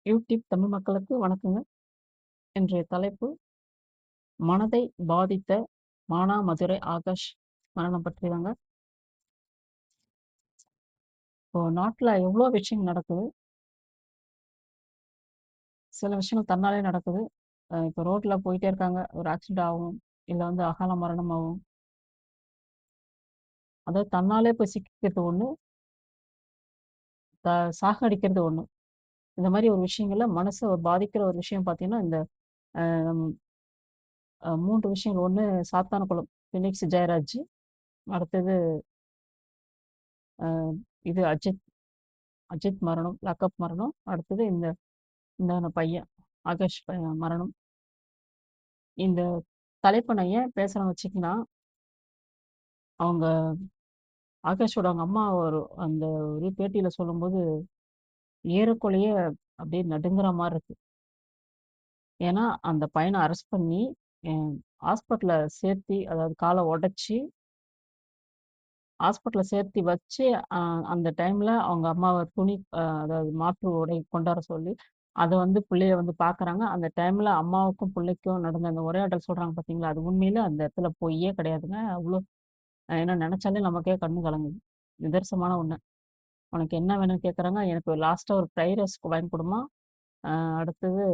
YouTube Tamil மக்களுக்கு வணக்கங்க. இன்றைய தலைப்பு மனதை பாதித்த மானாமதுரை ஆகாஷ் மரணம் பற்றிதாங்க. இப்போ நாட்டுல எவ்வளோ விஷயங்கள் நடக்குது. சில விஷயங்கள் தன்னாலே நடக்குது. இப்போ ரோட்ல போயிட்டே இருக்காங்க. ஒரு ஆக்சிடென்ட் ஆகும். இல்ல வந்து அகால மரணம் ஆகும். அதாவது தன்னாலே போய் சிக்கிக்கிறது ஒண்ணு, சாகடிக்கிறது ஒண்ணு. இந்த மாரி ஒரு விஷயங்கள்ல மனச ஒரு பாதிக்கிற ஒரு விஷயம் பார்த்தீங்கன்னா, இந்த அ நம் 3 விஷயங்கள். ஒண்ணு சாத்தான்குளம் ஃபினிக்ஸ் ஜெயராஜ். அடுத்தது அ இது அஜித் அஜித் மரணம், லாக்கப் மரணம். அடுத்தது இந்த இந்தான பையன், ஆகாஷ் பையன் மரணம். இந்த தலைப்ப நான் ஏன் பேசுறேன்னு வச்சுக்கன்னா, அவங்க ஆகாஷோட அவங்க அம்மா அந்த ஒரு பேட்டியில சொல்லும்போது, ஏறக்குறைய அப்படியே நடுங்குற மாரி இருக்கு. ஏன்னா, அந்த பையன அரெஸ்ட் பண்ணி அ ஹாஸ்பிட்டல்ல சேர்த்தி, அதாவது கால உடைச்சு, ஹாஸ்பிட்டல்ல சேர்த்தி வச்சு, அ அந்த டைம்ல அவங்க அம்மாவ துணி அதாவது மாற்று உடை கொண்டு வர சொல்லி, அத வந்து புள்ளைய வந்து பார்க்குறாங்க. அந்த டைம்ல அம்மாவுக்கும், புள்ளைக்கும் நடந்த அந்த உரையாடல் சொல்றாங்க பார்த்தீங்களா, அது உண்மையிலே அந்த இடத்துல பொய்யே கிடையாதுங்க. அவ்ளோ ஏன்னா நெனச்சாலே நமக்கே கண்ணு கலங்குது. நிதர்சனமான உண்ம. "உனக்கு என்ன வேணும்னு?" கேட்குறாங்க. "எனக்கு லாஸ்ட்டா ஒரு ஃப்ரைட் ரைஸ் வாங்கி குடும்மா. அ அடுத்தது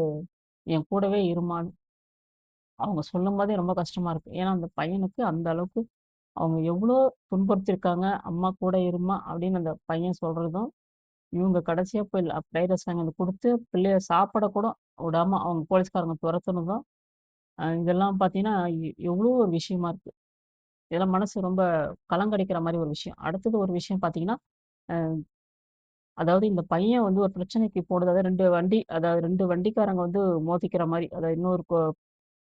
என் கூடவே இருமான்னு." அவங்க சொல்லும்போதே ரொம்ப கஷ்டமா இருக்கு. ஏன்னா அந்த பையனுக்கு அந்த அளவுக்கு அவங்க எவ்ளோ துன்புறுத்தியிருக்காங்க. "அம்மா கூட இரும்மா" அப்படின்னு அந்த பையன் சொல்றதும், இவங்க கடைசியா போய் ஃப்ரைட் ரைஸ் வாங்கி வந்து குடுத்து, பிள்ளைய சாப்பிட கூட விடாம அவங்க போலீஸ்காரங்க தொரத்துனதும், இதெல்லாம் பார்த்தீங்கன்னா, எவ்ளோ ஒரு விஷயமா இருக்கு. இதெல்லாம் மனசு ரொம்ப கலங்கடிக்கிற மாரி ஒரு விஷயம். அடுத்தது ஒரு விஷயம் பார்த்தீங்கன்னா, அ அதாவது இந்த பையன் வந்து ஒரு பிரச்சனைக்கு போனது. அதாவது 2 வண்டி, அதாவது 2 வண்டிக்காரங்க வந்து மோதிக்கிற மாரி. அதாவது இன்னொரு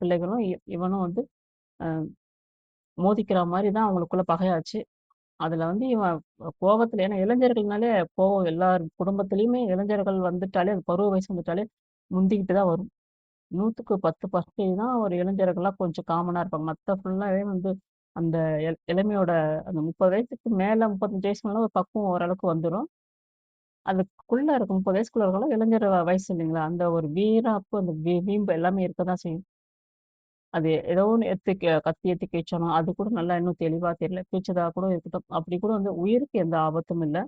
பிள்ளைகளும், இவனும் வந்து அ மோதிக்கிற மாரி தான் அவங்களுக்குள்ள பகையாச்சு. அதுல வந்து இவன் கோவத்துல, ஏன்னா இளைஞர்கள்னாலே கோவம் எல்லார் குடும்பத்திலயுமே இளைஞர்கள் வந்துட்டாலே, அது பருவ வயசு வந்துட்டாலே முந்திக்கிட்டு தான் வரும். 100க்கு 10% தான் ஒரு இளைஞர்கள்லாம் கொஞ்சம் காமனா இருப்பாங்க. மத்த ஃபுல்லாவே வந்து அந்த இளமையோட அந்த 30 வயசுக்கு மேல 35 வயசு மேல ஒரு பக்குவம் ஓரளவுக்கு வந்துரும். அதுக்குள்ள இருக்கும் 30 வயசுக்குள்ள இருக்கவங்க இளைஞர் வயசு இல்லைங்களா? அந்த ஒரு வீராப்பு, அந்த வீம்பு எல்லாமே இருக்க தான் செய்யும். அது ஏதோ ஒண்ணு கத்தி எடுத்து கிழிச்சானோ, அது கூட நல்லா இன்னும் தெளிவா தெரியல. கிழிச்சதா கூட இருக்கட்டும். அப்படி கூட வந்து உயிருக்கு எந்த ஆபத்தும் இல்ல.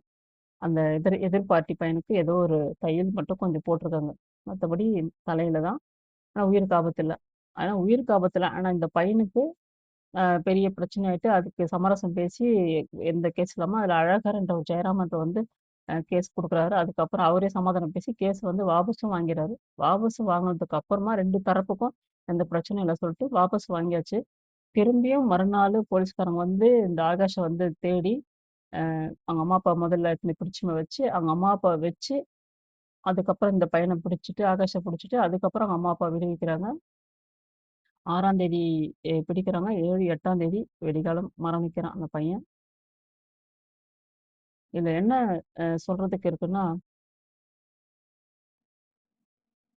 அந்த எதிர் பார்ட்டி பையனுக்கு ஏதோ ஒரு தையல் மட்டும் கொஞ்சம் போட்டுருக்காங்க. மத்தபடி தலையில தான். ஆனா உயிருக்கு ஆபத்து இல்ல. ஆனா உயிருக்கு ஆபத்து இல்ல. ஆனா இந்த பையனுக்கு பெரிய பிரச்சனை ஆயிட்டு, அதுக்கு சமரசம் பேசி எந்த கேஸ் இல்லாம அதில அழகர் என்ற ஒரு ஜெயராமன்ற வந்து கேஸ் குடுக்குறாரு. அதுக்கப்புறம் அவரே சமாதானம் பேசி கேஸ் வந்து வாபஸும் வாங்கிறாரு. வாபஸ் வாங்குனதுக்கு அப்புறமா 2 தரப்புக்கும் எந்த பிரச்சனையும் இல்ல சொல்லிட்டு வாபஸ் வாங்கியாச்சு. திரும்பியும் மறுநாள் போலீஸ்காரங்க வந்து இந்த ஆகாஷ வந்து தேடி, அவங்க அம்மா, அப்பா முதல்ல பிடிச்சு வச்சு, அவங்க அம்மா, அப்பா வச்சு, அதுக்கப்புறம் இந்த பையன பிடிச்சுட்டு, ஆகாஷ பிடிச்சுட்டு, அதுக்கப்புறம் அவங்க அம்மா, அப்பா விடுவிக்கிறாங்க. 6ஆம் தேதி பிடிக்கிறாங்க. 7, 8ஆம் தேதி விடிகாலம் மரணிக்கிறான் அந்த பையன். இதுல என்ன சொல்றதுக்கு இருக்குன்னா,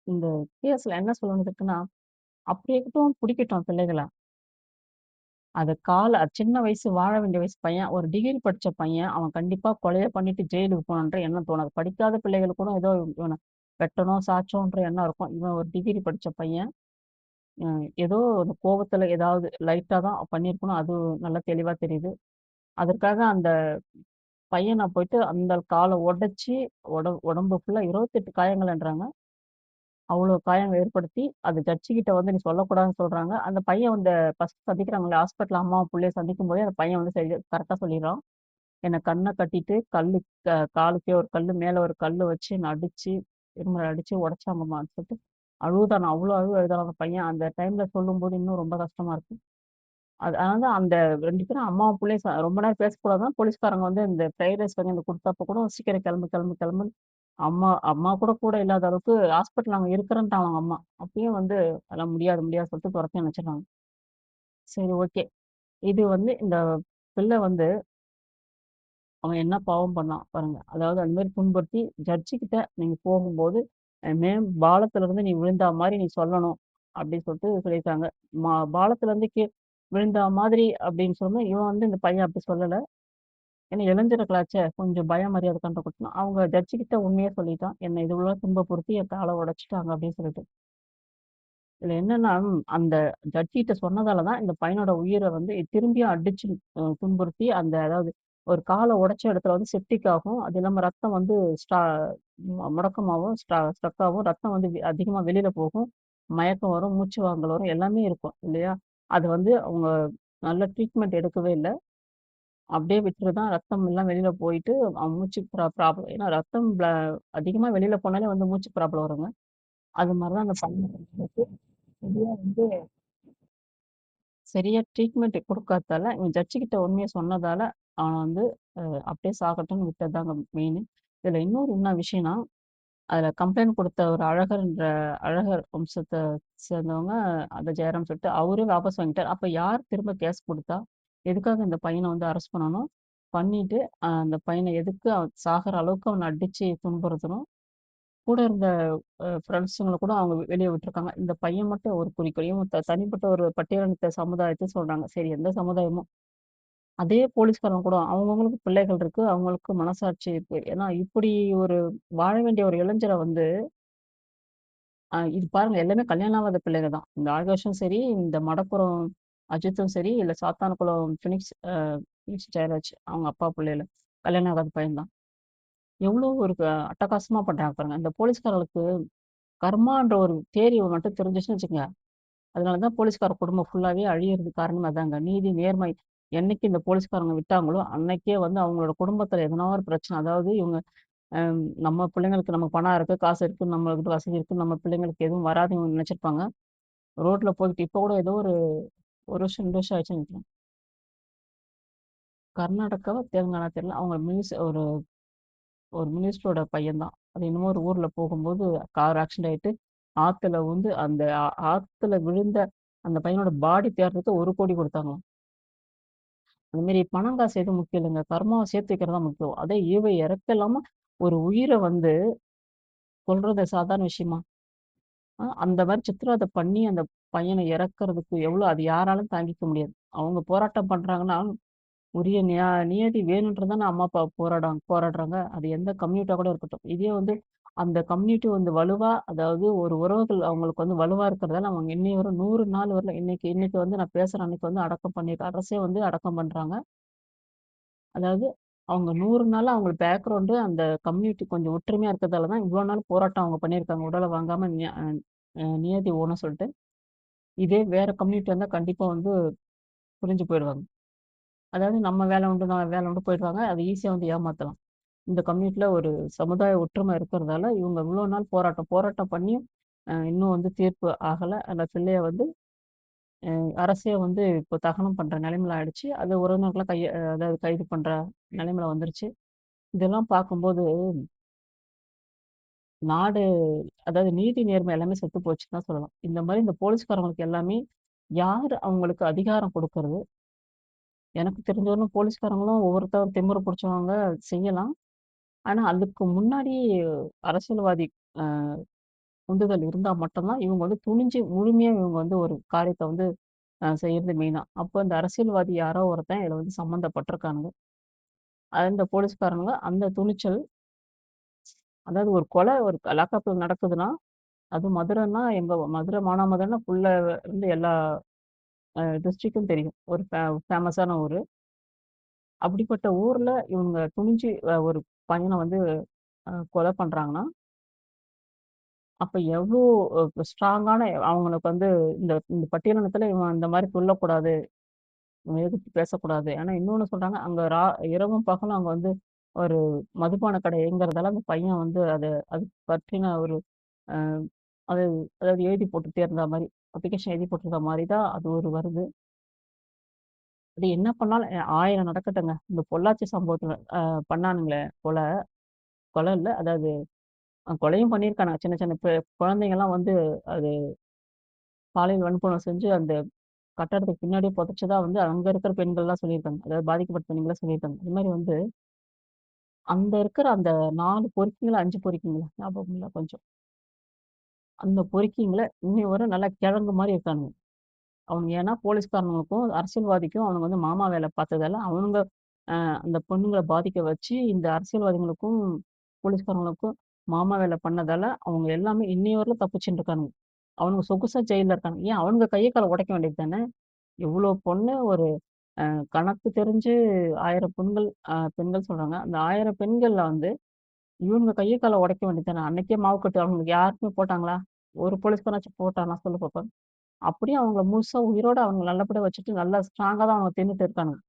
இந்த கேஸ்ல என்ன சொல்லணும்னு இருக்குன்னா, அப்படி இருக்கட்டும் பிடிக்கட்டும் பிள்ளைகள. அது சின்ன வயசு வாழ வேண்டிய வயசு பையன். ஒரு டிகிரி படிச்ச பையன். அவன் கண்டிப்பா கொலையே பண்ணிட்டு ஜெயிலுக்கு போணுன்ற எண்ணம் தோணாது. படிக்காத பிள்ளைகள் கூட ஏதோ இவன வெட்டணும், சாச்சோன்ற எண்ணம் இருக்கும். இவன் ஒரு டிகிரி படிச்ச பையன். அ ஏதோ ஒரு கோவத்துல ஏதாவது லைட்டா தான் பண்ணியிருக்கணும். அது நல்லா தெளிவா தெரியுது. அதற்காக அந்த பையன போயிட்டு அந்த கால உடைச்சு, உடம்பு ஃபுல்லா 28 காயங்கள்ன்றாங்க. அவ்ளோ காயம் ஏற்படுத்தி, அது ஜட்ஜு கிட்ட வந்து நீ சொல்லக்கூடாதுன்னு சொல்றாங்க. அந்த பையன் வந்து ஃபர்ஸ்ட் சந்திக்கிறாங்கல்ல, ஹாஸ்பிட்டல்ல அம்மாவும் புள்ளையும் சந்திக்கும்போதே அந்த பையன் வந்து கரெக்ட்டா சொல்லிர்றான். என்ன கண்ண கட்டிட்டு காலுக்கே ஒரு கல்லு, மேல ஒரு கல்லு வச்சு என்ன அடிச்சு, இரும்புல அடிச்சு உடைச்சாங்கம்மான்னு சொல்லிட்டு அழுதானாம். அவ்ளோ அழுதானாம் அந்த பையன். அந்த டைம்ல சொல்லும்போது இன்னும் ரொம்ப கஷ்டமா இருக்கு. அதனால அந்த 2 பேரும் அம்மாவும் புள்ளையும் ரொம்ப நேரம் பேசக்கூடாதுன்னா, போலீஸ்காரங்க வந்து இந்த ஃப்ரைட் ரைஸ் வாங்கி வந்து குடுத்தப்ப கூட சீக்கிரம் கிளம்பு, கிளம்பு, கிளம்புன்னு அம்மா அம்மா கூட இல்லாத அளவுக்கு ஹாஸ்பிட்டல்ல அங்க இருக்கிறேன்ட்டாங்க அவங்க அம்மா. அப்பயும் வந்து அதெல்லாம் முடியாது, முடியாதுன்னு சொல்லிட்டு தொரத்தி அனுப்பிச்சுடுறாங்க. சரி, ஓகே. இது வந்து இந்த பிள்ளை வந்து அவன் என்ன பாவம் பண்ணான் பாருங்க. அதாவது அந்த மாரி துன்புறுத்தி ஜட்ஜு கிட்ட நீங்க போகும்போது, பாலத்திலிருந்து நீ விழுந்தா மாரி நீ சொல்லணும். அப்படின்னு சொல்லிட்டு சொல்லியிருக்காங்க. பாலத்திலருந்து விழுந்தா மாதிரி அப்படின்னு சொன்னா, இவன் வந்து இந்த பையன் அப்படி சொல்லல. ஏன்னா இளைஞர்களாச்சே கொஞ்சம் பயம் மரியாதை கண்டு குடுத்தோம். அவங்க ஜட்ஜு கிட்ட உண்மைய சொல்லிட்டான். என்ன இவ்வளோ துன்பப்படுத்தி என் கால உடைச்சுட்டாங்க அப்படின்னு சொல்லிட்டு. இதுல என்னன்னா, அந்த ஜட்ஜ் கிட்ட சொன்னதால தான் இந்த பையனோட உயிர வந்து திரும்பியும் அடிச்சு துன்புறுத்தி அந்த அதாவது ஒரு கால உடைச்ச இடத்துல வந்து செப்டிக் ஆகும். அது இல்லாம ரத்தம் வந்து முடக்கமாவும், ஸ்ட்ரக் ஆகும். ரத்தம் வந்து அதிகமா வெளியில போகும். மயக்கம் வரும், மூச்சு வாங்கல் வரும், எல்லாமே இருக்கும் இல்லையா? அது வந்து அவங்க நல்ல ட்ரீட்மெண்ட் எடுக்கவே இல்ல. அப்படியே விட்டுருதான் ரத்தம் எல்லாம் வெளியில போயிட்டு மூச்சு ப்ராப்ளம். ஏன்னா ரத்தம் அதிகமா வெளியில போனாலே வந்து மூச்சு ப்ராப்ளம் வருங்க. அது மாரி தான் அந்த பையனுக்கு சரியா வந்து சரியா ட்ரீட்மெண்ட் குடுக்காததால, இவன் ஜட்ஜு கிட்ட உண்மைய சொன்னதால, அவன வந்து அ அப்படியே சாகட்டும்னு விட்டதுதாங்க மெயினு. இதுல இன்னொரு என்ன விஷயம்னா, அதுல கம்ப்ளைண்ட் குடுத்த ஒரு அழகர் வம்சத்த சேர்ந்தவங்க, அந்த ஜெயராம் சொல்லிட்டு அவரே வாபஸ் வாங்கிட்டாரு. அப்ப யார் திரும்ப கேஸ் குடுத்தா? எதுக்காக இந்த பையன வந்து அரெஸ்ட் பண்ணணும்? பண்ணிட்டு, அந்த பையன எதுக்கு அவன் சாகுற அளவுக்கு அவன அடிச்சு துன்புறுத்தணும்? கூட இருந்த ஃப்ரெண்ட்ஸுங்கள கூட அவங்க வெளிய விட்டுருக்காங்க. இந்த பையன் மட்டும் ஒரு குறிக்கோள். இவன் தனிப்பட்ட ஒரு பட்டியலினத்த சமுதாயத்த சொல்றாங்க. சரி எந்த சமுதாயமோ, அதே போலீஸ்காரங்க கூட அவங்கவங்களுக்கு பிள்ளைகள் இருக்கு. அவங்களுக்கு மனசாட்சி இருக்கு. ஏன்னா இப்படி ஒரு வாழ வேண்டிய ஒரு இளைஞர வந்து இது பாருங்க எல்லாமே கல்யாணம் ஆகாத பிள்ளைக தான். இந்த ஆகாஷும் சரி, இந்த மடப்புறம் அஜித்தும் சரி, இல்ல சாத்தான்குளம் ஃபினிக்ஸ் ஜெயராஜ் அவங்க அப்பா பிள்ளைல. கல்யாணம் ஆகாத பையன் தான். எவ்வளோ ஒரு அட்டகாசமா பண்றாங்க பாருங்க. இந்த போலீஸ்காரங்களுக்கு கர்மான்ற ஒரு தேரி மட்டும் தெரிஞ்சுச்சுன்னு வச்சுக்கங்க. அதனால தான் போலீஸ்கார குடும்பம் ஃபுல்லாவே அழியறதுக்கு காரணமே அதாங்க. நீதி, நேர்மை என்னைக்கு இந்த போலீஸ்காரங்க விட்டாங்களோ, அன்னைக்கே வந்து அவங்களோட குடும்பத்தில எதனா ஒரு பிரச்சனை. அதாவது இவங்க நம்ம பிள்ளைங்களுக்கு நமக்கு பணம் இருக்கு, காசு இருக்கு, நம்மகிட்ட வசதி இருக்கு, நம்ம பிள்ளைங்களுக்கு எதுவும் வராதுன்னு இவங்க நெனச்சிருப்பாங்க. ரோட்ல போயிட்டு இப்ப கூட ஏதோ ஒரு 1 வருஷம், 2 வருஷம் ஆச்சுன்னு நெனைக்கிறேன். கர்நாடகாவா, தெலுங்கானா தெரியல. அவங்க ஒரு ஒரு மினிஸ்டரோட பையன் தான். அது என்னமோ ஒரு ஊர்ல போகும்போது கார் ஆக்சிடென்ட் ஆயிட்டு, ஆத்துல வந்து அந்த ஆத்துல விழுந்த அந்த பையனோட பாடி தேடுறதுக்கு 1,00,00,000 குடுத்தாங்களாம். அந்த மாரி பணம் காசு எதுவும் முக்கியம் இல்லங்க. கர்மாவ சேர்த்து வைக்கிறது தான் முக்கியம். அதே ஈவு இரக்கம் இல்லாம ஒரு உயிர வந்து கொல்றது சாதாரண விஷயமா? அந்த மாரி சித்திரவதை பண்ணி அந்த பையன இறக்குறதுக்கு எவ்வளோ அது யாராலும் தாங்கிக்க முடியாது. அவங்க போராட்டம் பண்றாங்கன்னா, உரிய நியதி வேணுன்றது தானே அம்மா, அப்பா போராடுறாங்க. அது எந்த கம்யூனிட்டா கூட இருக்கட்டும். இதே வந்து அந்த கம்யூனிட்டி வந்து வலுவா அதாவது ஒரு உறவுகள் அவங்களுக்கு வந்து வலுவா இருக்கிறதால அவங்க இன்னைய வரை 100 நாள் வரல இன்னைக்கு இன்னைக்கு வந்து நான் பேசுறேன் அன்னைக்கு வந்து அடக்கம் பண்ணியிருக்காங்க. அரசே வந்து அடக்கம் பண்றாங்க. அதாவது அவங்க 100 நாளா அவங்க பேக்ரவுண்டு அந்த கம்யூனிட்டி கொஞ்சம் ஒற்றுமையா இருக்கிறதால தான் இவ்வளோ நாள் போராட்டம் அவங்க பண்ணியிருக்காங்க. உடல வாங்காம நியதி வேணும்னு சொல்லிட்டு. இதே வேற கம்யூனிட்டியா இருந்தா கண்டிப்பா வந்து புரிஞ்சு போயிடுவாங்க. அதாவது நம்ம வேலை உண்டு, நம்ம வேலை உண்டு போயிடுவாங்க. அது ஈஸியா வந்து ஏமாத்தலாம். இந்த கம்யூனிட்டில ஒரு சமுதாய ஒற்றுமை இருக்கிறதால, இவங்க இவ்வளோ நாள் போராட்டம் பண்ணியும் இன்னும் வந்து தீர்ப்பு ஆகல. அந்த பிள்ளைய வந்து அரசே வந்து இப்போ தகனம் பண்ற நிலைமையில ஆயிடுச்சு. அது உறவினர்கள அதாவது கைது பண்ற நிலைமையில வந்துருச்சு. இதெல்லாம் பார்க்கும்போது, நாடு அதாவது நீதி, நேர்மை எல்லாமே செத்து போச்சுன்னு தான் சொல்லலாம். இந்த மாரி இந்த போலீஸ்காரங்களுக்கு எல்லாமே யார் அவங்களுக்கு அதிகாரம் குடுக்குறது? எனக்கு தெரிஞ்சவரையும் போலீஸ்காரங்களும் ஒவ்வொருத்தர் திமிரு புடிச்சவங்க செய்யலாம். ஆனா, அதுக்கு முன்னாடி அரசியல்வாதி அ உந்துதல் இருந்தா மட்டும் தான் இவங்க வந்து துணிஞ்சு முழுமையா இவங்க வந்து ஒரு காரியத்த வந்து செய்யறது மெயினா. அப்போ இந்த அரசியல்வாதி யாரோ ஒருத்தன் இதுல வந்து சம்மந்தப்பட்டுருக்கானுங்க. அந்த போலீஸ்காரனுங்க அந்த துணிச்சல் அதாவது ஒரு கொலை ஒரு லாக்கப்ல நடக்குதுன்னா, அதுவும் மதுரைன்னா எங்க மதுரை மானாமதுரைன்னா ஃபுல்லா வந்து எல்லா டிஸ்ட்ரிக்டும் தெரியும். ஒரு ஃபேமஸான ஊரு. அப்படிப்பட்ட ஊர்ல இவங்க துணிஞ்சு ஒரு பையன வந்து கொலை பண்றாங்கன்னா, அப்ப எவ்ளோ ஸ்ட்ராங்கான அவங்களுக்கு வந்து இந்த இந்த பட்டியலினத்தில இவன் இந்த மாரி சொல்லக்கூடாது. இவன் எதிர்த்து பேசக்கூடாது. ஆனா இன்னொன்னு சொல்றாங்க, அங்க இரவும் பகலும் அங்க வந்து ஒரு மதுபான கடை இயங்குறதால அந்த பையன் வந்து அது பற்றின ஒரு அ அது அதாவது எழுதி போட்டுட்டே இருந்தா மாரி, அப்ளிகேஷன் எழுதி போட்டிருந்த மாரி தான் அது ஒரு வருது. அது என்ன பண்ணாலும் 1000 நடக்கட்டுங்க. இந்த பொள்ளாச்சி சம்பவத்துல பண்ணானுங்களே கொலை இல்ல. அதாவது கொலையும் பண்ணியிருக்கானுங்க. சின்ன சின்ன குழந்தைங்கலாம் வந்து அது பாலியல் வன்கொடுமை செஞ்சு அந்த கட்டடத்துக்கு பின்னாடியே புதைச்சதா வந்து அங்க இருக்கிற பெண்கள்லாம் சொல்லியிருக்காங்க. அதாவது பாதிக்கப்பட்ட பெண்கள்லாம் சொல்லியிருக்காங்க. இது மாரி வந்து அந்த இருக்கிற அந்த 4 பொறுக்கிங்களா, 5 பொறுக்கிங்களா? ஞாபகம் இல்ல கொஞ்சம். அந்த பொறுக்கிங்கள இன்னை வரை நல்லா கிழங்கு மாரி இருக்கானுங்க. அவனுங்க ஏன்னா போலீஸ்காரனுங்களுக்கும், அரசியல்வாதிக்கும் அவனுங்க வந்து மாமா வேல பார்த்ததால அவனுங்க அந்த பொண்ணுங்கள பாதிக்க வச்சு, இந்த அரசியல்வாதிகளுக்கும், போலீஸ்காரங்களுக்கும் மாமா வேல பண்ணதால, அவங்க எல்லாமே இன்னைய வரையிலும் தப்பிச்சுட்டு இருக்கானுங்க. அவனுங்க சொகுசா ஜெயில்ல இருக்கானுங்க. ஏன் அவனுங்க கைய கால உடைக்க வேண்டியது தானே! இவ்ளோ பொண்ணு ஒரு கணக்கு தெரிஞ்சு 1000 பெண்கள் சொல்றாங்க. அந்த 1000 பெண்கள்ல வந்து இவனுங்க கைய கால உடைக்க வேண்டியது தானே! அன்னைக்கே மாவு கட்டு அவங்களுக்கு யாருக்குமே போட்டாங்களா? ஒரு போலீஸ்காரனாச்சும் போட்டானா சொல்லு பாப்போம். அப்படியே அவங்கள முழுசா உயிரோட அவங்க நல்லபடியா வச்சுட்டு நல்லா ஸ்ட்ராங்கா தான் அவங்க தின்னுட்டு இருக்கானுங்க.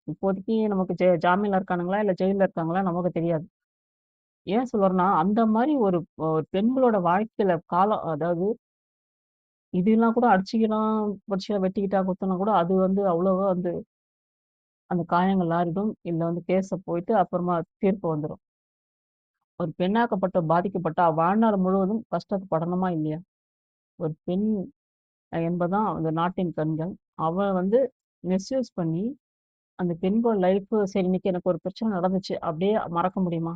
இப்போதைக்கு நமக்கு ஜாமீன்ல இருக்கானுங்களா? இல்ல ஜெயில்ல இருக்காங்களா? நமக்கு தெரியாது. ஏன் சொல்றேன்னா, அந்த மாரி ஒரு பெண்களோட வாழ்க்கையில காலம் அதாவது இதெல்லாம் கூட அடிச்சுக்கலாம், புடிச்சு வெட்டிக்கிட்டா, குத்துனா கூட அது வந்து அவ்வளவா வந்து அந்த காயங்கள் ஆறிடும். இல்ல வந்து கேஸ போயிட்டு அப்புறமா தீர்ப்பு வந்துரும். ஒரு பெண்ணாக்கப்பட்ட, பாதிக்கப்பட்ட அவ வாழ்நாள் முழுவதும் கஷ்டத்த படணுமா? இல்லையா? ஒரு பெண் என்பதுதான் அந்த நாட்டின் கண்கள். அவ வந்து மிஸ்யூஸ் பண்ணி அந்த பெண்களோட லைஃப் சரி இன்னைக்கு எனக்கு ஒரு பிரச்சனை நடந்துச்சு. அப்படியே மறக்க முடியுமா?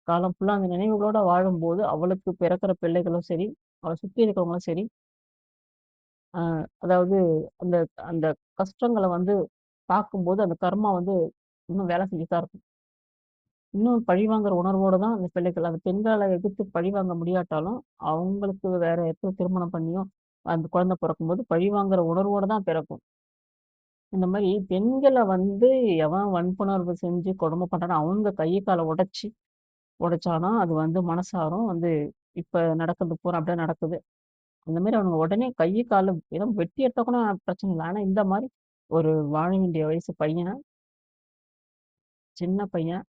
காலம் ஃபுல்லா அந்த நினைவுகளோட வாழும்போது, அவளுக்கு பிறக்கிற பிள்ளைகளும் சரி, அவள சுத்தி இருக்கிறவங்களும் சரி, அ அதாவது அந்த அந்த கஷ்டங்கள வந்து பார்க்கும்போது, அந்த கர்மா வந்து இன்னும் வேலை செஞ்சுட்டு தான் இருக்கும். இன்னும் பழிவாங்குற உணர்வோட தான் அந்த பிள்ளைகள் அந்த பெண்கள எதிர்த்து பழிவாங்க முடியாட்டாலும், அவங்களுக்கு வேற எப்போ திருமணம் பண்ணியோ, அந்த குழந்தை பொறக்கும்போது பழிவாங்குற உணர்வோட தான் பிறக்கும். இந்த மாரி பெண்கள வந்து எவன் வன்புணர்வு செஞ்சு கொடுமை பண்றானோ, அவங்க கை கால உடைச்சானா, அது வந்து மனசாரும் வந்து இப்ப நடக்கிறது பூரா அப்படிதான் நடக்குது. அந்த மாரி அவனுங்க உடனே கை, காலு ஏதோ வெட்டி எடுத்தா கூட பிரச்சனை இல்ல. ஆனா இந்த மாரி ஒரு வாழ வேண்டிய வயசு பையன, சின்ன பையன்,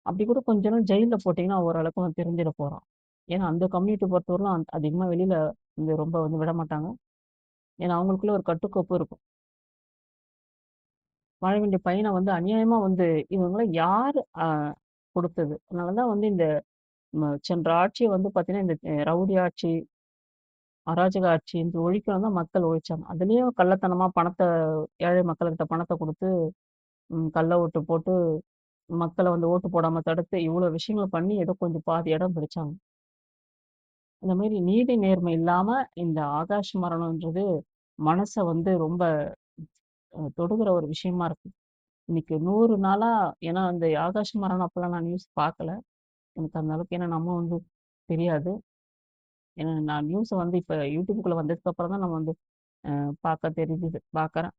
அப்படி கூட கொஞ்ச நாள் ஜெயில்ல போட்டீங்கன்னா, ஓரளவுக்கு அவன் திருந்திட போறான். ஏன்னா அந்த கம்யூனிட்டி பொறுத்தவரையிலும் அதிகமா வெளியில வந்து ரொம்ப வந்து விடமாட்டாங்க. ஏன்னா அவங்களுக்குள்ள ஒரு கட்டுக்கோப்பு இருக்கும். வாழ வேண்டிய பையன வந்து அநியாயமா வந்து இவங்கலாம் யாரு குடுத்தது? அதனால தான் வந்து இந்த சென்ற ஆட்சிய வந்து பார்த்தீங்கன்னா, இந்த ரவுடி ஆட்சி, அராஜக ஆட்சி இந்த ஒழிக்கணும் தான் மக்கள் ஒழிச்சாங்க. அதுலயும் கள்ளத்தனமா ஏழை மக்கள்கிட்ட பணத்த குடுத்து, கள்ள ஓட்டு போட்டு மக்கள வந்து ஓட்டு போடாம தடுத்து, இவ்ளோ விஷயங்கள பண்ணி ஏதோ கொஞ்சம் பாதி இடம் பிடிச்சாங்க. இந்த மாரி நீதி நேர்மை இல்லாம இந்த ஆகாஷ் மரணம்ன்றது மனச வந்து ரொம்ப தொடுகிற ஒரு விஷயமா இருக்கு. இன்னைக்கு 100 நாளா ஏன்னா அந்த ஆகாஷ் மரணம் அப்பலாம் நான் நியூஸ் பார்க்கல. எனக்கு அந்த அளவுக்கு ஏன்னா நம்ம வந்து தெரியாது. ஏன்னா நான் நியூஸ வந்து இப்ப YouTubeக்குள்ள வந்ததுக்கு அப்புறம் தான் நம்ம வந்து பார்க்க தெரிஞ்சுது. பார்க்குறேன்.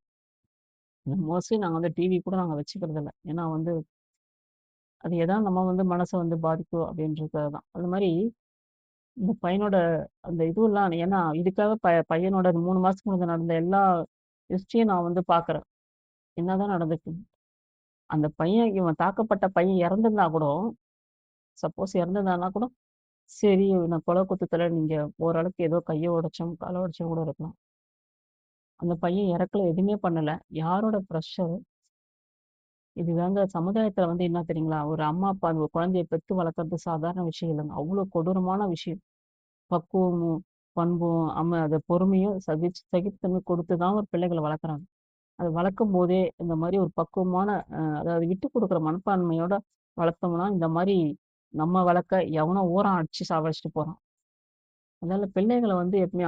மோஸ்ட்லி நாங்க வந்து டிவி கூட நாங்க வச்சுக்கிறது இல்ல. ஏன்னா வந்து அது எதாவது நம்ம வந்து மனச வந்து பாதிக்கும் அப்படின்றதுக்காக தான். அது மாரி இந்த பையனோட அந்த இதுவெல்லாம் ஏன்னா இதுக்காக பையனோட 3 மாசத்துக்கு முன்னாடி நடந்த எல்லா ஹிஸ்டரியும் நான் வந்து பார்க்குறேன். என்னதான் நடந்துச்சு? அந்த பையன் இவன் தாக்கப்பட்ட பையன் இறந்திருந்தா கூட, சப்போஸ் இறந்திருந்தான்னா கூட, சரி நான் கொலை குத்தத்துல நீங்க ஓரளவுக்கு ஏதோ கைய உடைச்சோம், கால உடைச்சோம் கூட இருக்கலாம். அந்த பையன் இறக்கல, எதுவுமே பண்ணல. யாரோட பிரஷர்? இதுதாங்க சமுதாயத்துல வந்து என்ன தெரியுங்களா? ஒரு அம்மா, அப்பா அந்த ஒரு குழந்தைய பெத்து வளர்க்கறது சாதாரண விஷயம் இல்லங்க. அவ்ளோ கொடூரமான விஷயம். பக்குவமும், பண்பும், அத பொறுமையும் சகிப்புத்தன்மை கொடுத்து தான் ஒரு பிள்ளைகள வளர்க்குறாங்க. அத வளர்க்கும்போதே இந்த மாரி ஒரு பக்குவமான அதாவது விட்டுக் குடுக்குற மனப்பான்மையோட வளர்த்தோம்னா, இந்த மாரி நம்ம வளர்க்க எவனோ ஓரம் அடிச்சு சாவடிச்சுட்டு போறான். அதனால பிள்ளைகள வந்து எப்பவுமே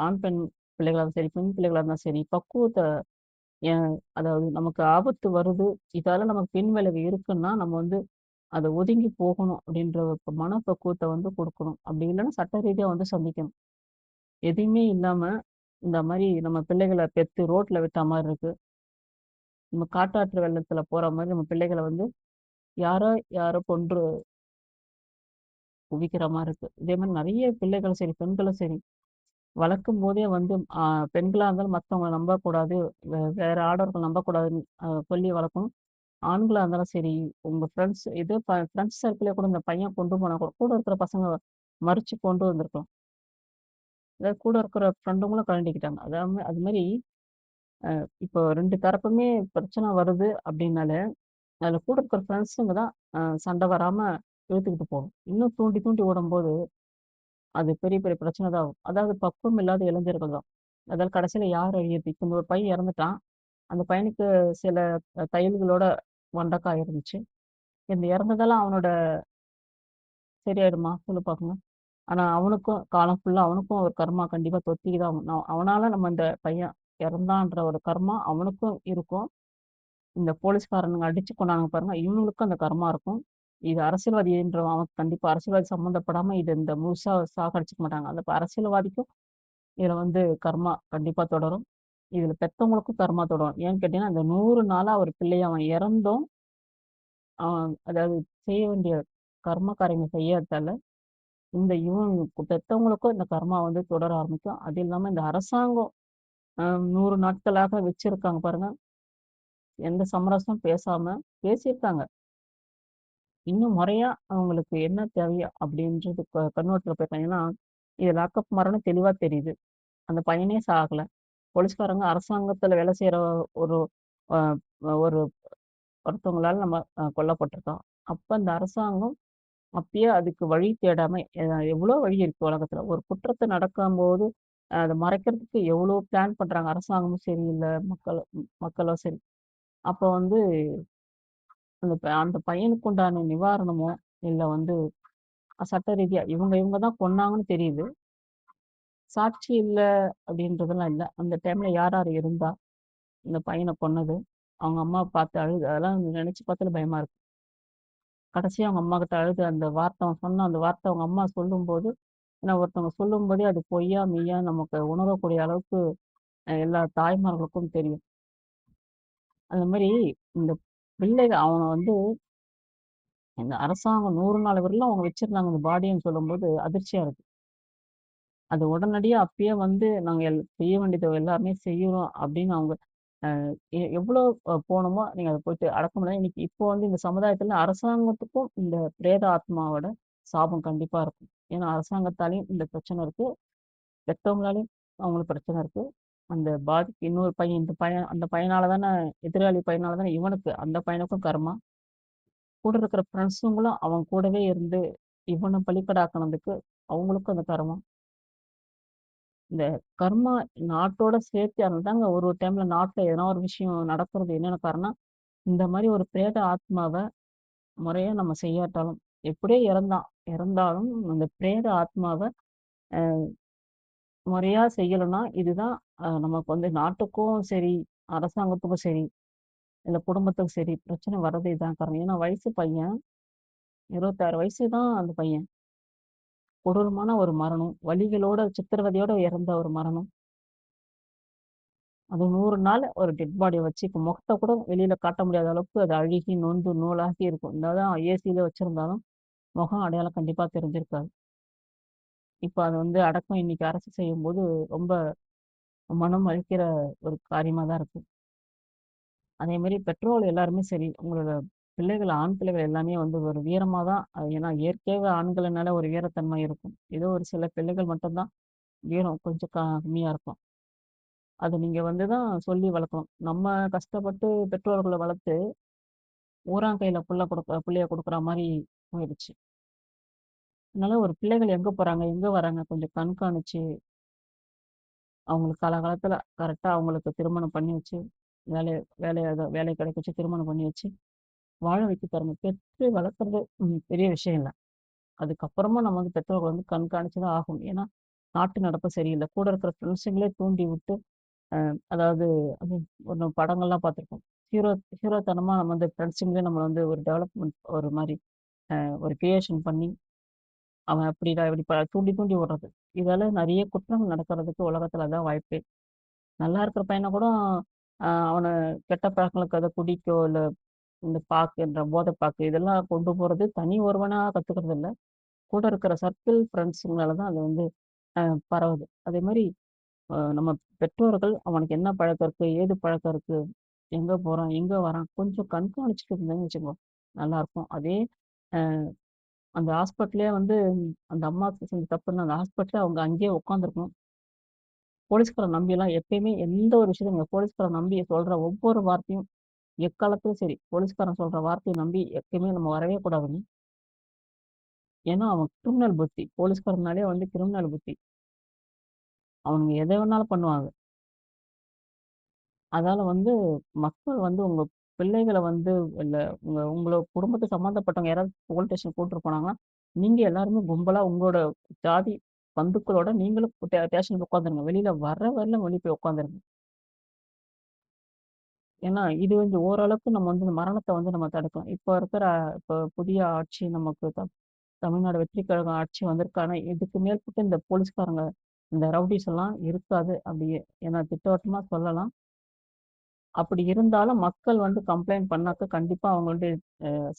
ஆண், பெண் பிள்ளைகளா இருந்தாலும் சரி, பெண் பிள்ளைகளா இருந்தாலும் சரி, பக்குவத்த ஏன் அதாவது நமக்கு ஆபத்து வருது, இதால நமக்கு பின்விளைவு இருக்குன்னா, நம்ம வந்து அத ஒதுங்கி போகணும் அப்படின்ற ஒரு மனப்பக்குவத்த வந்து குடுக்கணும். அப்படி இல்லன்னா சட்ட ரீதியா வந்து சந்திக்கணும். எதுவுமே இல்லாம இந்த மாரி நம்ம பிள்ளைகள பெத்து ரோட்ல விட்டா மாரி இருக்கு. நம்ம காட்டாற்று வெள்ளத்துல போற மாரி நம்ம பிள்ளைகள வந்து யாரோ யாரோ கொன்று குவிக்கிற மாரி இருக்கு. இதே மாரி நெறைய பிள்ளைகளும் சரி, பெண்களும் சரி, வளர்க்கும்போதே வந்து பெண்களா இருந்தாலும் மத்தவங்கள நம்பக்கூடாது. வேற ஆடவர்கள் நம்பக்கூடாதுன்னு சொல்லி வளர்க்கணும். ஆண்களா இருந்தாலும் சரி, உங்க ஃப்ரெண்ட்ஸ் சர்க்கிள்லயே கூட இந்த பையன் கொண்டு போனா கூட, கூட இருக்கிற பசங்க மறிச்சு கொண்டு வந்திருக்கலாம். அதாவது கூட இருக்கிற ஃப்ரெண்டுங்களும் கழட்டிக்கிட்டாங்க. அது மாரி இப்போ 2 தரப்புமே பிரச்சனை வருது அப்டின்னாலே, அதுல கூட இருக்கிற ஃப்ரெண்ட்ஸுங்க தான் சண்டை வராம இழுத்துக்கிட்டு போகும். இன்னும் தூண்டி தூண்டி விடும்போது, அது பெரிய பெரிய பிரச்சனை தான் ஆகும். அதாவது பக்குவம் இல்லாத இளைஞர்கள் தான். அதாவது கடைசியில யார் அழியுது? இப்ப இந்த ஒரு பையன் இறந்துட்டான். அந்த பையனுக்கு சில தையல்களோட மண்டக்காயம் இருந்துச்சு. இந்த இறந்ததெல்லாம் அவனோட சரியாயிடுமா? சொல்லு பாக்கலாம். ஆனா அவனுக்கும் காலம் ஃபுல்லா அவனுக்கும் ஒரு கர்மா கண்டிப்பா தொத்திக்கு தான் ஆகும். அவனால நம்ம இந்த பையன் இறந்தான்ற ஒரு கர்மா அவனுக்கும் இருக்கும். இந்த போலீஸ்காரனுங்க அடிச்சு கொன்னானுங்க பாருங்க, இவனுங்களுக்கும் அந்த கர்மா இருக்கும். இது அரசியல்வாதின்றவன் அவன் கண்டிப்பா அரசியல்வாதி சம்மந்தப்படாம இது இந்த முழுசா சாகடிச்சுக்க மாட்டாங்க. அந்த அரசியல்வாதிக்கும் இதுல வந்து கர்மா கண்டிப்பா தொடரும். இதுல பெத்தவங்களுக்கும் கர்மா தொடரும். ஏன்னு கேட்டீங்கன்னா, இந்த 100 நாளா ஒரு பிள்ளைய அவன் இறந்தும், அவன் அதாவது செய்ய வேண்டிய கர்ம காரியங்கள் செய்யாததால, இந்த இவன் பெத்தவங்களுக்கும் இந்த கர்மா வந்து தொடர ஆரம்பிக்கும். அது இல்லாம இந்த அரசாங்கம் 100 நாட்களாக வச்சிருக்காங்க பாருங்க. எந்த சமரசமும் பேசாம பேசியிருக்காங்க. இன்னும் முறையா அவங்களுக்கு என்ன தேவையோ அப்படின்றது கண்ணோட்டத்துல போயிருக்காங்க. ஏன்னா, இது லாக்கப் மரணம் தெளிவா தெரியுது. அந்த பையனே சாகல. போலீஸ்காரங்க அரசாங்கத்துல வேலை செய்யற ஒரு அ ஒரு ஒருத்தவங்களால நம்ம கொல்லப்பட்டிருக்கோம். அப்ப அந்த அரசாங்கம் அப்பயே அதுக்கு வழி தேடாம எவ்வளோ வழி இருக்கு உலகத்துல. ஒரு குற்றத்த நடக்கும்போது அத மறைக்கிறதுக்கு எவ்வளோ பிளான் பண்றாங்க. அரசாங்கமும் சரி, இல்ல மக்களும் சரி. அப்ப வந்து அந்த பையனுக்கு உண்டான நிவாரணமோ, இல்ல வந்து சட்ட ரீதியா இவங்க இவங்க தான் கொன்னாங்கன்னு தெரியுது. சாட்சி இல்ல அப்படின்றதெல்லாம் இல்ல. அந்த டைம்ல யார் யார் இருந்தா, இந்த பையன கொன்னது? அவங்க அம்மா பார்த்து அழுது அதெல்லாம் நினைச்சு பார்த்தாலே பயமா இருக்கு. கடைசியா அவங்க அம்மாகிட்ட அழுது அந்த வார்த்தை அவன் சொன்ன அந்த வார்த்தை அவங்க அம்மா சொல்லும்போது, ஏன்னா ஒருத்தவங்க சொல்லும்போதே அது பொய்யா, மெய்யா நமக்கு உணரக்கூடிய அளவுக்கு எல்லா தாய்மார்களுக்கும் தெரியும். அந்த மாரி இந்த பிள்ளைக அவன வந்து இந்த அரசாங்கம் 100 நாள் வரையிலும் அவங்க வச்சிருந்தாங்க அந்த பாடின்னு சொல்லும்போது அதிர்ச்சியா இருக்கு. அது உடனடியா அப்பயே வந்து நாங்க செய்ய வேண்டியது எல்லாமே செய்யறோம் அப்படின்னு அவங்க அ எவ்வளோ போணுமோ நீங்க அத போயிட்டு அடக்க முடியாது. இன்னைக்கு இப்போ வந்து இந்த சமுதாயத்துல அரசாங்கத்துக்கும் இந்த பிரேத ஆத்மாவோட சாபம் கண்டிப்பா இருக்கும். ஏன்னா அரசாங்கத்தாலயும் இந்த பிரச்சனை இருக்கு. பெத்தவங்களாலயும் அவங்களுக்கு பிரச்சனை இருக்கு. அந்த பாதிக்கு இன்னொரு பையன் இந்த பையன் அந்த பையனால தானே எதிராளி பையனால தானே இவனுக்கு அந்த பையனுக்கும் கர்மா. கூட இருக்கிற ஃப்ரெண்ட்ஸுங்களும் அவன் கூடவே இருந்து இவன பலிக்கடாக்குனதுக்கு அவங்களுக்கும் அந்த கர்மா. இந்த கர்மா நாட்டோட சேர்த்து அதனாலதாங்க ஒரு ஒரு டைம்ல நாட்டுல எதனா ஒரு விஷயம் நடக்கிறது என்னென்ன காரணம், இந்த மாரி ஒரு பிரேத ஆத்மாவ முறையா நம்ம செய்யாட்டாலும், எப்படியோ இறந்தாலும் அந்த பிரேத ஆத்மாவ அ முறையா செய்யலன்னா, இதுதான் நமக்கு வந்து நாட்டுக்கும் சரி, அரசாங்கத்துக்கும் சரி, இல்ல குடும்பத்துக்கும் சரி, பிரச்சனை வர்றது இதான் காரணம். ஏன்னா வயசு பையன், 26 வயசு தான் அந்த பையன். கொடூரமான ஒரு மரணம். வலிகளோட, சித்திரவதையோட இறந்த ஒரு மரணம். அது 100 நாள் ஒரு டெட் பாடிய வச்சு இப்ப முகத்த கூட வெளியில காட்ட முடியாத அளவுக்கு அது அழுகி, நொந்து நூலாகி இருக்கும். என்னதான் ஏசில வச்சிருந்தாலும், முகம் அடையாளம் கண்டிப்பா தெரிஞ்சிருக்காது. இப்ப அத வந்து அடக்கம் இன்னைக்கு அரசு செய்யும்போது, ரொம்ப மனம் அளிக்கிற ஒரு காரியமா தான் இருக்கு. அதேமாரி பெற்றோர்கள் எல்லாருமே சரி, உங்களோட பிள்ளைகள், ஆண் பிள்ளைகள் எல்லாமே வந்து ஒரு வீரமா தான் ஏன்னா இயற்கையாவே ஆண்கள்னால ஒரு வீரத்தன்மை இருக்கும். ஏதோ ஒரு சில பிள்ளைகள் மட்டும் தான் வீரம் கொஞ்சம் கம்மியா இருக்கும். அத நீங்க வந்து தான் சொல்லி வளர்க்கணும். நம்ம கஷ்டப்பட்டு பெற்றோர்கள வளர்த்து, ஊரான் கையில புள்ளைய குடுக்குற மாரி போயிடுச்சு. அதனால ஒரு பிள்ளைகள் எங்க போறாங்க, எங்க வராங்க கொஞ்சம் கண்காணிச்சு, அவங்களுக்கு காலகாலத்துல கரெக்ட்டா அவங்களுக்கு திருமணம் பண்ணி வச்சு, வேலை வேலை கிடைக்க வச்சு திருமணம் பண்ணி வச்சு, வாழ வைக்க பாருங்க. பெற்று வளர்க்குறது பெரிய விஷயம் இல்ல. அதுக்கப்புறமா நம்ம வந்து பெற்றோர்கள் வந்து கண்காணிச்சு தான் ஆகணும். ஏன்னா, நாட்டு நடப்பு சரியில்ல. கூட இருக்கிற ஃப்ரெண்ட்ஸுங்களே தூண்டி விட்டு, அதாவது அது ஒரு படங்கள்லாம் பார்த்துருக்கோம். ஹீரோ ஹீரோத்தனமா நம்ம வந்து ஃப்ரெண்ட்ஸுங்களே நம்மள வந்து ஒரு டெவலப்மெண்ட் ஒரு மாரி ஒரு கிரியேஷன் பண்ணி, அவன் அப்படிடா இப்படி தூண்டி தூண்டி விடுறது. இதால நெறைய குற்றங்கள் நடக்கிறதுக்கு உலகத்துல அதான் வாய்ப்பே. நல்லா இருக்கிற பையன கூட அவன கெட்ட பழக்கங்களுக்கு அத குடிக்கோ, இல்ல இந்த பாக்குன்ற போதை பாக்கு இதெல்லாம் கொண்டு போறது தனி ஒருவனா கத்துக்கிறது இல்ல. கூட இருக்கிற சர்க்கிள் ஃப்ரெண்ட்ஸுங்களால தான் அது வந்து அ பரவுது. அதேமாரி நம்ம பெற்றோர்கள் அவனுக்கு என்ன பழக்கம் இருக்கு? ஏது பழக்கம் இருக்கு? எங்க போறான்? எங்க வரான்? கொஞ்சம் கண்காணிச்சுட்டு இருந்தேன்னு வச்சுக்கோ, நல்லாருக்கும். அதே அ அந்த ஹாஸ்பிட்டல்லயே வந்து அந்த அம்மாவுக்கு செஞ்ச தப்புன்னு அந்த ஹாஸ்பிட்டல்ல அவங்க அங்கேயே உட்காந்துருக்கணும். போலீஸ்கார நம்பிலாம் எப்பயுமே எந்த ஒரு விஷயத்தையும் நீங்க போலீஸ்கார நம்பி சொல்ற ஒவ்வொரு வார்த்தையும் எக்காலத்திலும் சரி, போலீஸ்காரன் சொல்ற வார்த்தைய நம்பி எப்பயுமே நம்ம வரவே கூடாதுங்க. ஏன்னா அவன் கிரிமினல் புத்தி. போலீஸ்காரனாலே வந்து கிரிமினல் புத்தி. அவனுங்க எத வேணாலும் பண்ணுவாங்க. அதால வந்து மக்கள் வந்து உங்க பிள்ளைகள வந்து இல்ல உங்கள குடும்பத்த சம்மந்தப்பட்டவங்க யாராவது போலீஸ் ஸ்டேஷன் கூட்டிட்டு போனாங்கன்னா, நீங்க எல்லாருமே கும்பலா உங்களோட ஜாதி பந்துக்களோட நீங்களும் ஸ்டேஷன்ல உட்காந்துருங்க. வெளியில வர வரல வெளிய போய் உட்காந்துருங்க. ஏன்னா, இது வந்து ஓரளவுக்கு நம்ம வந்து இந்த மரணத்த வந்து நம்ம தடுக்கலாம். இப்ப புதிய ஆட்சி நமக்கு தமிழ்நாடு வெற்றி கழகம் ஆட்சி வந்திருக்கு. ஆனா, இதுக்கு மேற்பட்டு இந்த போலீஸ்காரங்க, இந்த ரவுடீஸ் எல்லாம் இருக்காது. அப்படியே ஏன்னா திட்டவட்டமா சொல்லலாம். அப்படி இருந்தாலும் மக்கள் வந்து கம்ப்ளைண்ட் பண்ணாக்க கண்டிப்பா அவங்க வந்து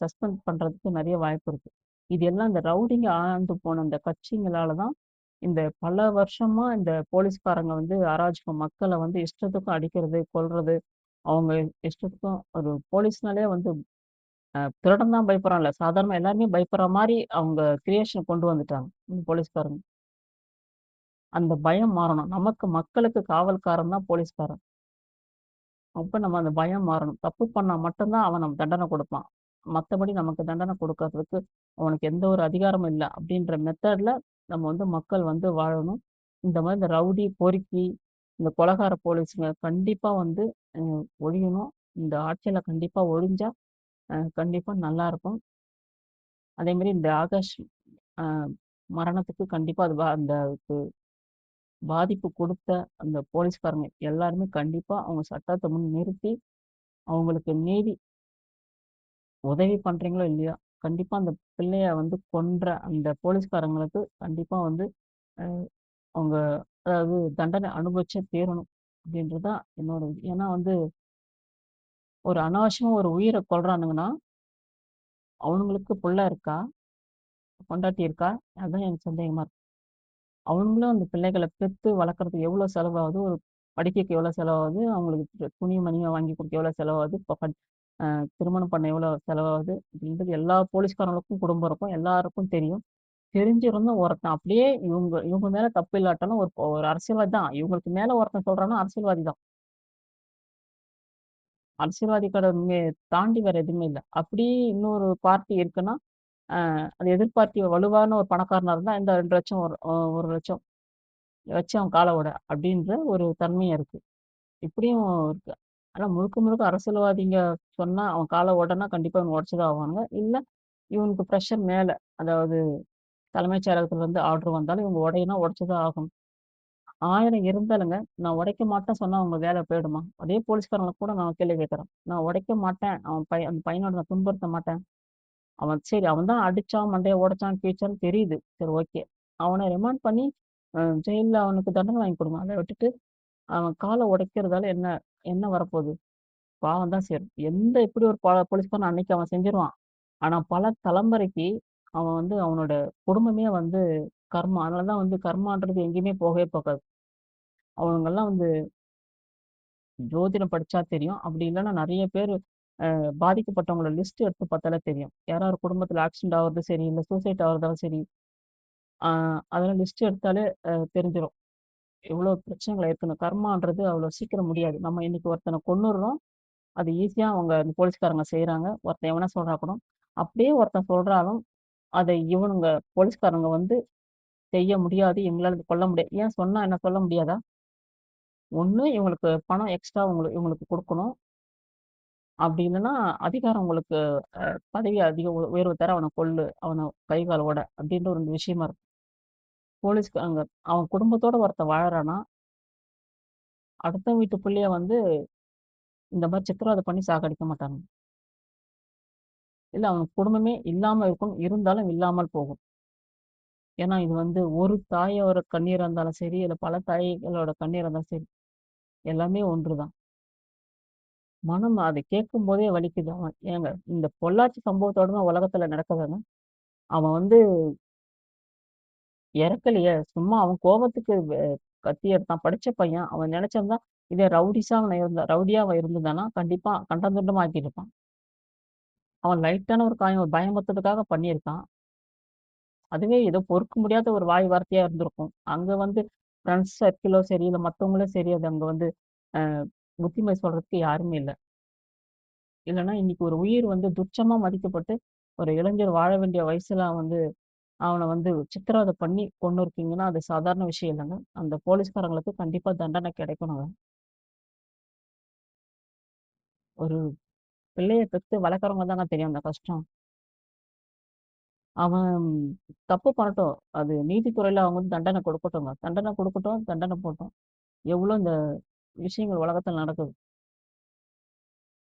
சஸ்பெண்ட் பண்றதுக்கு நெறைய வாய்ப்பு இருக்கு. இது எல்லாம் இந்த ரவுடிங்க ஆண்டு போன இந்த கட்சிங்களால தான், இந்த பல வருஷமா இந்த போலீஸ்காரங்க வந்து அராஜகம் மக்கள வந்து இஷ்டத்துக்கும் அடிக்கிறது, கொல்றது, அவங்க இஷ்டத்துக்கும் ஒரு போலீஸ்னாலே வந்து திருடன் தான் பயப்படுறான் இல்ல, சாதாரணமா எல்லாருமே பயப்படுற மாரி அவங்க கிரியேஷன் கொண்டு வந்துட்டாங்க. போலீஸ்காரங்க. அந்த பயம் மாறணும். மக்களுக்கு காவல்காரன் தான் போலீஸ்காரன். அப்ப நம்ம அந்த பயம் மாறணும். தப்பு பண்ணா மட்டும் தான் அவன் நமக்கு தண்டனை குடுப்பான். மத்தபடி நமக்கு தண்டனை குடுக்கறதுக்கு அவனுக்கு எந்த ஒரு அதிகாரமும் இல்ல. அப்படின்ற மெத்தட்ல நம்ம வந்து மக்கள் வந்து வாழணும். இந்த மாரி இந்த ரவுடி, பொறுக்கி, இந்த கொலைகார போலீஸுங்க கண்டிப்பா வந்து அ ஒழியணும். இந்த ஆட்சியில கண்டிப்பா ஒழிஞ்சா, கண்டிப்பா நல்லாருக்கும். அதே மாரி இந்த ஆகாஷ் அ மரணத்துக்கு கண்டிப்பா அது அந்த பாதிப்பு குடுத்த அந்த போலீஸ்காரங்க எல்லாருமே கண்டிப்பா அவங்க சட்டத்த முன் நிறுத்தி, அவங்களுக்கு நீதி உதவி பண்றீங்களோ இல்லையோ, கண்டிப்பா அந்த பிள்ளைய வந்து கொன்ற அந்த போலீஸ்காரங்களுக்கு கண்டிப்பா வந்து அ அவங்க அதாவது தண்டனை அனுபவிச்சே தீரணும். அப்படின்றது தான் என்னோட இது. ஏன்னா வந்து ஒரு அனாவசியமா ஒரு உயிர கொல்றானுங்கன்னா, அவனுங்களுக்கு புள்ள இருக்கா? பொண்டாட்டி இருக்கா? அதான் எனக்கு சந்தேகமா இருக்கு. அவனுங்களும் அந்த பிள்ளைகள பெத்து வளர்க்கறதுக்கு எவ்வளோ செலவாகுது? ஒரு படிக்கைக்கு எவ்வளோ செலவாகுது? அவங்களுக்கு துணி, மணியா வாங்கி கொடுக்க எவ்வளோ செலவாகுது? இப்ப திருமணம் பண்ண எவ்வளோ செலவாகுது? அப்படின்றது எல்லா போலீஸ்காரங்களுக்கும் குடும்பம் இருக்கும். எல்லாருக்கும் தெரியும். தெரிஞ்சிருந்தும் ஒருத்தன் அப்படியே இவங்க இவங்க மேல தப்பு இல்லாட்டாலும் ஒரு ஒரு அரசியல்வாதி தான். இவங்களுக்கு மேல ஒருத்தன் சொல்றான்னா அரசியல்வாதி தான். அரசியல்வாதி தாண்டி வேற எதுவுமே இல்ல. அப்படி இன்னொரு பார்ட்டி இருக்குன்னா, அ அது எதிர் பார்ட்டி வலுவான ஒரு பணக்காரனா இருந்தா, இந்த 2,00,000 1,00,000 வச்சு அவன் கால உட அப்படின்ற ஒரு தன்மையும் இருக்கு. இப்படியும் இருக்கு. ஆனா முழுக்க முழுக்க அரசியல்வாதிங்க சொன்னா அவன் கால உடனா கண்டிப்பா இவங்க உடைச்சு தான் ஆவாங்க. இல்ல இவனுக்கு பிரஷர் மேல, அதாவது தலைமைச் செயலகத்திலருந்து ஆர்டர் வந்தாலும் இவங்க உடையணும், உடைச்சு தான் ஆகணும். 1000 இருந்தாலுங்க, நான் உடைக்க மாட்டேன்னு சொன்னா உங்க வேலை போயிடுமா? அதே போலீஸ்காரங்கள கூட நான் கேள்வி கேட்கிறேன். நான் உடைக்க மாட்டேன். அந்த பையனோட நான் துன்புறுத்த மாட்டேன். அவன் தான் அடிச்சான், மண்டைய உடைச்சான், கிழிச்சான்னு தெரியுது. சரி ஓகே. அவன ரிமாண்ட் பண்ணி ஜெயில்ல அவனுக்கு தண்டனை வாங்கி குடுங்க. அத விட்டுட்டு அவன் கால உடைக்கிறதால என்ன என்ன வரப்போகுது? பாவம் தான் சேரும். எப்படி ஒரு போலீஸ்காரன் அன்னைக்கு அவன் செஞ்சுருவான். ஆனா பல தலைமுறைக்கு அவன் வந்து அவனோட குடும்பமே வந்து கர்மா. அதனால தான் வந்து கர்மான்றது எங்கேயுமே போகவே போகாது. அவனுங்கலாம் வந்து ஜோதிடம் படிச்சா தெரியும். அப்படி இல்லன்னா நெறைய பேரு பாதிக்கப்பட்டவங்களோட லிஸ்ட் எடுத்து பார்த்தாலே தெரியும். யாரார் குடும்பத்தில ஆக்சிடென்ட் ஆவுறது சரி, இல்ல சூசைட் ஆவுறதாலும் சரி, ஆ அதெல்லாம் லிஸ்ட் எடுத்தாலே தெரிஞ்சிரும். எவ்வளோ பிரச்சனைகள் இருக்குன்னு. கர்மான்றது அவ்வளோ சீக்கிரம் முடியாது. நம்ம இன்னைக்கு ஒருத்தன கொன்னுடுறோம். அது ஈஸியா அவங்க அந்த போலீஸ்காரங்க செய்றாங்க. ஒருத்தன் எவனா சொல்றா கூட. அப்படியே ஒருத்தன் சொல்றாலும், அதை இவனுங்க போலீஸ்காரங்க வந்து செய்ய முடியாது. எங்களால கொல்ல முடியாது. ஏன் சொன்னா என்ன சொல்ல முடியாதா? ஒண்ணு இவங்களுக்கு பணம் எக்ஸ்ட்ரா இவங்களுக்கு குடுக்கணும். அப்படி இல்லன்னா, அதிகாரம் உங்களுக்கு பதவி அதிக உயர்வு தர அவன கொல்லு. அவன கை, கால் ஒட அப்படின்ற ஒரு விஷயமா இருக்கும். போலீஸ்காரங்க அவன் குடும்பத்தோட ஒருத்தன் வாழறான்னா, அடுத்த வீட்டு புள்ளைய வந்து இந்த மாரி சித்திரவதை பண்ணி சாகடிக்க மாட்டாங்க. இல்ல அவன் குடும்பமே இல்லாம இருக்கும். இருந்தாலும் இல்லாமல் போகும். ஏன்னா இது வந்து ஒரு தாயோட கண்ணீரா இருந்தாலும் சரி, இல்ல பல தாய்களோட கண்ணீரா இருந்தாலும் சரி, எல்லாமே ஒன்றுதான். மனம் அத கேட்கும்போதே வலிக்குது. ஏங்க இந்த பொள்ளாச்சி சம்பவத்தோட தான் உலகத்துல நடக்குதுங்க. அவன் வந்து இறக்கலையே! சும்மா அவன் கோவத்துக்கு கத்தி எடுத்தான். படிச்ச பையன். அவன் நெனச்சிருந்தா, இதே ரவுடியா அவன் இருந்திருந்தான்னா, கண்டிப்பா கண்டம் துண்டமா ஆக்கியிருப்பான். அவன் லைட்டான ஒரு காயம், ஒரு பயமுறுத்துறதுக்காக பண்ணியிருக்கான். அதுவே ஏதோ பொறுக்க முடியாத ஒரு வாய் வார்த்தையா இருந்திருக்கும். அங்க வந்து ஃப்ரெண்ட்ஸ் சர்க்கிளோ சரி, இல்ல மத்தவங்களும் சரி, அது அங்க வந்து அ புத்திமதி சொல்றதுக்கு யாருமே இல்ல. இல்லன்னா இன்னைக்கு ஒரு உயிர் வந்து துச்சமா மதிக்கப்பட்டு, ஒரு இளைஞர் வாழ வேண்டிய வயசுல அவன வந்து சித்திரவதை பண்ணி கொன்னுருக்கீங்கன்னா, அது சாதாரண விஷயம் இல்லங்க. அந்த போலீஸ்காரங்களுக்கு கண்டிப்பா தண்டனை கிடைக்கணுங்க. ஒரு பிள்ளைய பெத்து வளர்க்குறவங்க தாங்க தெரியும் அந்த கஷ்டம். அவன் தப்பு பண்ணட்டும். அது நீதித்துறையில அவங்க வந்து தண்டனை கொடுக்கட்டுங்க. தண்டனை குடுக்கட்டும், தண்டனை போட்டும். எவ்வளோ இந்த விஷயங்கள் உலகத்துல நடக்குது.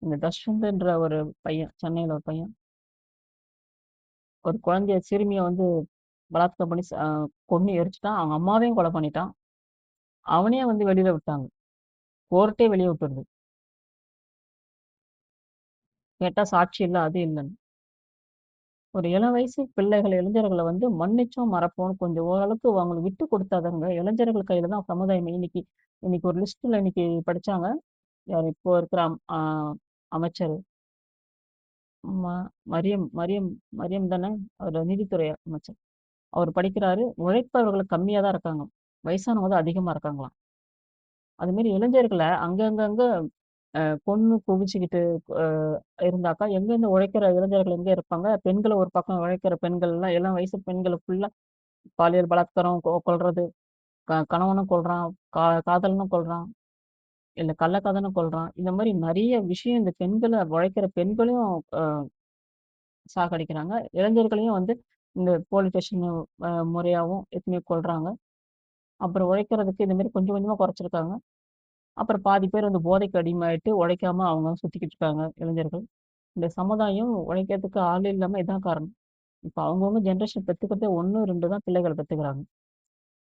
இந்த தஷ்வந்த்ன்ற ஒரு பையன், சென்னையில ஒரு பையன், ஒரு குழந்தைய சிறுமிய வந்து பலாத்காரம் பண்ணி கொன்னு எரிச்சுட்டான். அவங்க அம்மாவையும் கொலை பண்ணிட்டான். அவனையே வந்து வெளியில விட்டாங்க. கோர்ட்டே வெளிய விட்டுருது. கேட்டா சாட்சி இல்ல, அது இல்லன்னு. ஒரு இளம் வயசு பிள்ளைகள், இளைஞர்கள வந்து மன்னிச்சோம் மறப்போம்னு கொஞ்சம் ஓரளவுக்கு அவங்களுக்கு விட்டு குடுத்தாதாங்க, இளைஞர்கள் கையில தான் சமுதாயம் இன்னைக்கு இன்னைக்கு ஒரு லிஸ்ட்ல இன்னைக்கு படிச்சாங்க. யார் இப்போ இருக்கிற அமைச்சர் ம மரியம் மரியம் மரியம் தானே? அவரு நீதித்துறை அமைச்சர். அவர் படிக்கிறாரு. உழைப்பவர்கள் கம்மியா தான் இருக்காங்க. வயசானவங்க தான் அதிகமா இருக்காங்களாம். அது மாரி இளைஞர்கள அங்கங்க கொன்னு குவிச்சுக்கிட்டு அ இருந்தாக்கா, எங்கேருந்து உழைக்கிற இளைஞர்கள் எங்க இருப்பாங்க? பெண்கள ஒரு பக்கம் உழைக்கிற பெண்கள்லாம் இளம் வயசு பெண்கள ஃபுல்லா பாலியல் பலாத்காரம், கொல்றது, கணவனும் கொல்றான், காதலனும் கொல்றான், இல்ல கள்ளக்காதலனும் கொல்றான். இந்த மாரி நெறைய விஷயம் இந்த பெண்கள உழைக்கிற பெண்களையும் அ சாகடிக்கிறாங்க. இளைஞர்களையும் வந்து இந்த போலீஸ் ஸ்டேஷன் முறையாவும் எத்தனையோ கொல்றாங்க. அப்புறம் உழைக்கிறதுக்கு இந்த மாரி கொஞ்சம் கொஞ்சமா குறைச்சிருக்காங்க. அப்புறம் பாதி பேர் வந்து போதைக்கு அடிமையாயிட்டு உழைக்காம அவங்க சுத்திக்கிட்டு இருக்காங்க இளைஞர்கள். இந்த சமுதாயம் உழைக்கிறதுக்கு ஆள் இல்லாம இதான் காரணம். இப்ப அவங்கவங்க ஜெனரேஷன் பெத்துக்கிறதே 1, 2 தான் பிள்ளைகள பெத்துக்கிறாங்க.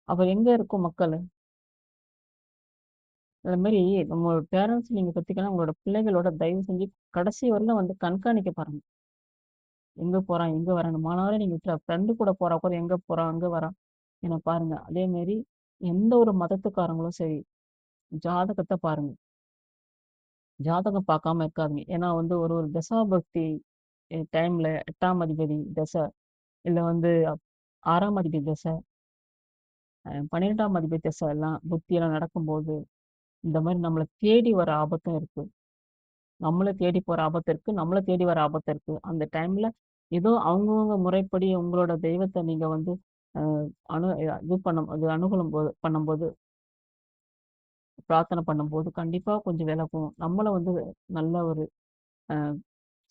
அப்ப எங்க இருக்கும் மக்களு? அது மாரி நம்ம பேரண்ட்ஸ் நீங்க பெத்தீங்கன்னா, உங்களோட பிள்ளைகளோட தயவு செஞ்சு கடைசி வரலும் வந்து கண்காணிக்க பாருங்க. எங்க போறான்? எங்க வரான்னு? மாணவரே நீங்க ஃப்ரெண்டு கூட போறா கூட எங்க போறான்? எங்க வரான்? என பாருங்க. அதே மாரி எந்த ஒரு மதத்துக்காரங்களும் சரி, ஜாதகத்த பாருங்க. ஜாதகம் பார்க்காம இருக்காதீங்க. ஏன்னா வந்து ஒரு ஒரு தசாபுக்தி டைம்ல 8ஆம் அதிபதி தசை, இல்ல வந்து 6ஆம் அதிபதி தசை, 12ஆம் அதிபதி தசை எல்லாம் புத்தியெல்லாம் நடக்கும்போது, இந்த மாரி நம்மள தேடி வர ஆபத்தும் இருக்கு. நம்மள தேடி போற ஆபத்து இருக்கு. நம்மள தேடி வர ஆபத்து இருக்கு. அந்த டைம்ல ஏதோ அவங்கவங்க முறைப்படி உங்களோட தெய்வத்த நீங்க வந்து அ அணு இது அது அனுகூலம் பண்ணும்போது, பிரார்த்தனை பண்ணும்போது கண்டிப்பா கொஞ்சம் விலகும். நம்மள வந்து நல்ல ஒரு அ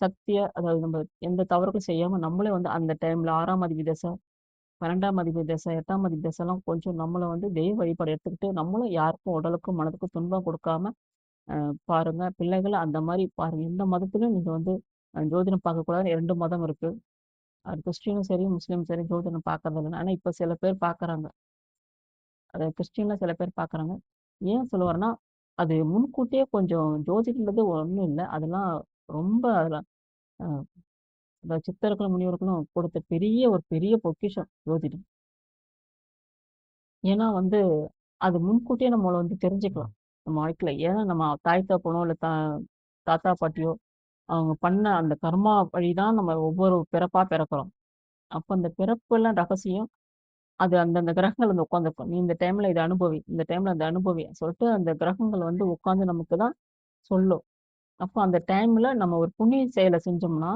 சக்தியா அதாவது நம்ம எந்த தவறுகளும் செய்யாம நம்மளே வந்து அந்த டைம்ல 6ஆம் அதிபதி தசை, 12ஆம் அதிபதி தசை, 8ஆம் அதிபதி தசைலாம் கொஞ்சம் நம்மள வந்து தெய்வ வழிபாடு எடுத்துக்கிட்டு, நம்மளும் யாருக்கும் உடலுக்கும், மனதுக்கும் துன்பம் குடுக்காம பாருங்க. பிள்ளைகள அந்த மாரி பாருங்க. எந்த மதத்திலும் நீங்க வந்து ஜோதிடம் பார்க்கக்கூடாதுன்னு 2 மதம் இருக்கு. அது கிறிஸ்டினும் சரி, முஸ்லீமும் சரி ஜோதிடம் பார்க்கறதில்ல. ஆனா இப்ப சில பேர் பார்க்கறாங்க. அத கிறிஸ்டின்ல சில பேர் பார்க்குறாங்க. ஏன் சொல்ல வரேன்னா, அது முன்கூட்டியே கொஞ்சம் ஜோதிடம்ன்றது ஒண்ணும் இல்ல. அதெல்லாம் ரொம்ப அதெல்லாம் அ இந்த சித்தர்களும், முனிவர்களும் கொடுத்த ஒரு பெரிய பொக்கிஷம் ஜோதிடம். ஏன்னா வந்து, அது முன்கூட்டியே நம்மள வந்து தெரிஞ்சுக்கலாம். நம்ம வாழ்க்கையில. ஏன்னா நம்ம தாய் தகப்பனோ, இல்ல தாத்தா, பாட்டியோ அவங்க பண்ண அந்த கர்மா வழி தான் நம்ம ஒவ்வொரு பிறப்பா பிறக்கிறோம். அப்ப அந்த பிறப்புலாம் ரகசியம். அது அந்தந்த கிரகங்கள் வந்து உட்காந்துருக்கும். நீ இந்த டைம்ல இத அனுபவி, இந்த டைம்ல அத அனுபவி சொல்லிட்டு அந்த கிரகங்கள் வந்து உட்கார்ந்து நமக்கு தான் சொல்லும். அப்ப அந்த டைம்ல நம்ம ஒரு புண்ணிய செயல செஞ்சோம்னா,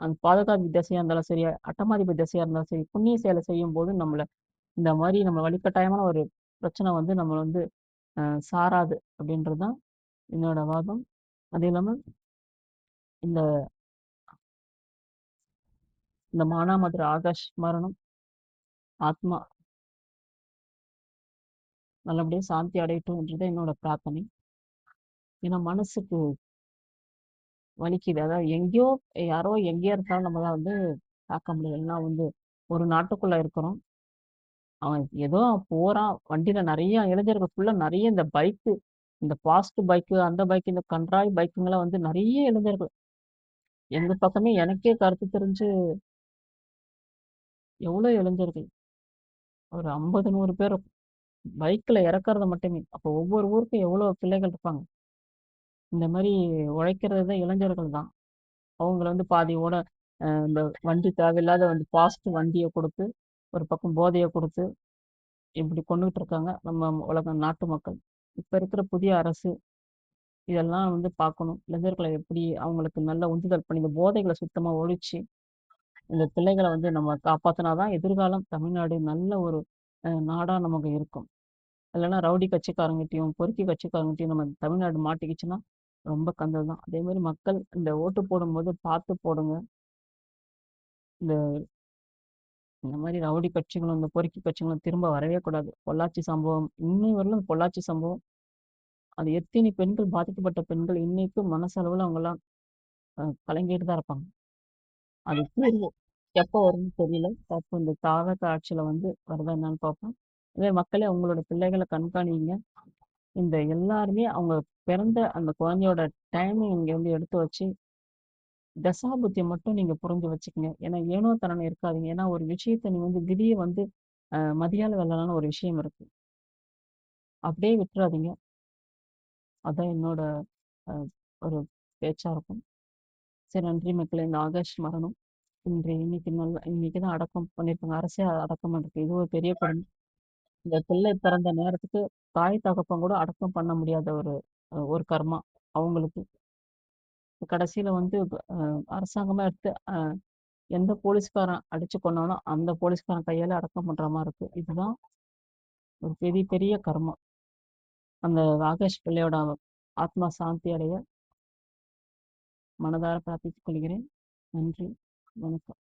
அந்த பாதகாதி திசையா இருந்தாலும் சரி, அட்டமாதிபதி திசையா இருந்தாலும் சரி, புண்ணிய செயல செய்யும்போது நம்மள இந்த மாரி நம்ம வலிக்கட்டாயமான ஒரு பிரச்சனை வந்து நம்மள வந்து சாராது அப்படின்றது தான் என்னோட வாதம். அது இல்லாம இந்த இந்த மானாமதுர ஆகாஷ் மரணம் ஆத்மா நல்லபடியா சாந்தி அடையட்டும்ன்றது என்னோட பிரார்த்தனை. ஏன்னா மனசுக்கு வலிக்குது. அதாவது எங்கேயோ யாரோ எங்கேயோ இருந்தாலும் நம்மளால வந்து தாக்க முடியல. ஏன்னா வந்து ஒரு நாட்டுக்குள்ள இருக்கிறோம். அவன் ஏதோ போறான். வண்டியில நெறைய இளைஞர்கள் ஃபுல்லா நெறைய இந்த பைக்கு, இந்த ஃபாஸ்ட் பைக்கு, அந்த பைக், இந்த கண்ட்ராவி பைக்குங்கலாம் வந்து நெறைய இளைஞர்கள். எங்க பக்கமே எனக்கே கருத்து தெரிஞ்சு எவ்வளோ இளைஞர்கள். ஒரு 50, 100 பேர் பைக்ல இறக்கறது மட்டுமே. அப்போ ஒவ்வொரு ஊருக்கும் எவ்வளோ பிள்ளைகள் இருப்பாங்க. இந்த மாரி உழைக்கிறது தான் இளைஞர்கள் தான். அவங்கள வந்து பாதியோட இந்த வண்டி தேவையில்லாத வந்து ஃபாஸ்ட் வண்டிய குடுத்து, ஒரு பக்கம் போதைய குடுத்து, இப்படி கொன்னுட்டு இருக்காங்க நம்ம உலக நாட்டு மக்கள். இப்ப இருக்கிற புதிய அரசு இதெல்லாம் வந்து பார்க்கணும். இளைஞர்கள எப்படி அவங்களுக்கு நல்ல உந்துதல் பண்ணி, இந்த போதைகள சுத்தமா ஒழிச்சு, இந்த பிள்ளைகள வந்து நம்ம காப்பாத்துனா தான் எதிர்காலம் தமிழ்நாடு நல்ல ஒரு நாடா நமக்கு இருக்கும். இல்லன்னா ரவுடி கட்சிக்காரங்கிட்டயும், பொறுக்கி கட்சிக்காரங்கிட்டயும் நம்ம தமிழ்நாடு மாட்டிக்கிச்சுன்னா, ரொம்ப கந்தல் தான். அதே மாரி மக்கள் இந்த ஓட்டு போடும்போது பார்த்து போடுங்க. இந்த இந்த மாரி ரவுடி கட்சிகளும், இந்த பொறுக்கி கட்சிகளும் திரும்ப வரவே கூடாது. பொள்ளாச்சி சம்பவம் இன்னை வரலும் பொள்ளாச்சி சம்பவம் அது எத்தனை பெண்கள் பாதிக்கப்பட்ட பெண்கள் இன்னைக்கும் மனசளவுல அவங்கலாம் கலங்கிட்டு தான் இருப்பாங்க. அது தீர்வு எப்போ வரும்னு தெரியல. பார்ப்போம் இந்த தாவக ஆட்சியில வந்து வருதா என்னன்னு பார்ப்போம். அதே மக்களே உங்களோட பிள்ளைகள கண்காணிங்க. இந்த எல்லாருமே அவங்க பிறந்த அந்த குழந்தையோட டைமிங் இங்க வந்து எடுத்து வச்சு, தசாபுத்திய மட்டும் நீங்க புரிஞ்சு வச்சுக்கங்க. ஏன்னா ஏனோ தானோன்னு இருக்காதீங்க. ஏன்னா ஒரு விஷயத்த நீ வந்து விதிய வந்து மதியால வெல்லலாம்னு ஒரு விஷயம் இருக்கு. அப்படியே விட்டுறாதீங்க. அதான் என்னோட அ ஒரு பேச்சா இருக்கும். சரி நன்றி மக்களே. இந்த ஆகஸ்ட் மரணம். இன்னைக்கு தான் அடக்கம் பண்ணியிருக்காங்க. அரசே அடக்கம் பண்ணிருக்கு. இது ஒரு பெரிய கொடுமை. இந்த பிள்ளை பிறந்த நேரத்துக்கு தாய் தகப்பன் கூட அடக்கம் பண்ண முடியாத ஒரு கர்மா அவங்களுக்கு. கடைசியில வந்து அரசாங்கமா எடுத்து எந்த போலீஸ்காரன் அடிச்சு கொன்னானோ அந்த போலீஸ்காரன் கையால அடக்கம் பண்ற மாதிரி இருக்கு. இதுதான் ஒரு பெரிய பெரிய கர்மம். அந்த ராகேஷ் பிள்ளையோட ஆத்மா சாந்தி அடைய மனதார பிரார்த்தித்துக் கொள்கிறேன். நன்றி. வணக்கம்.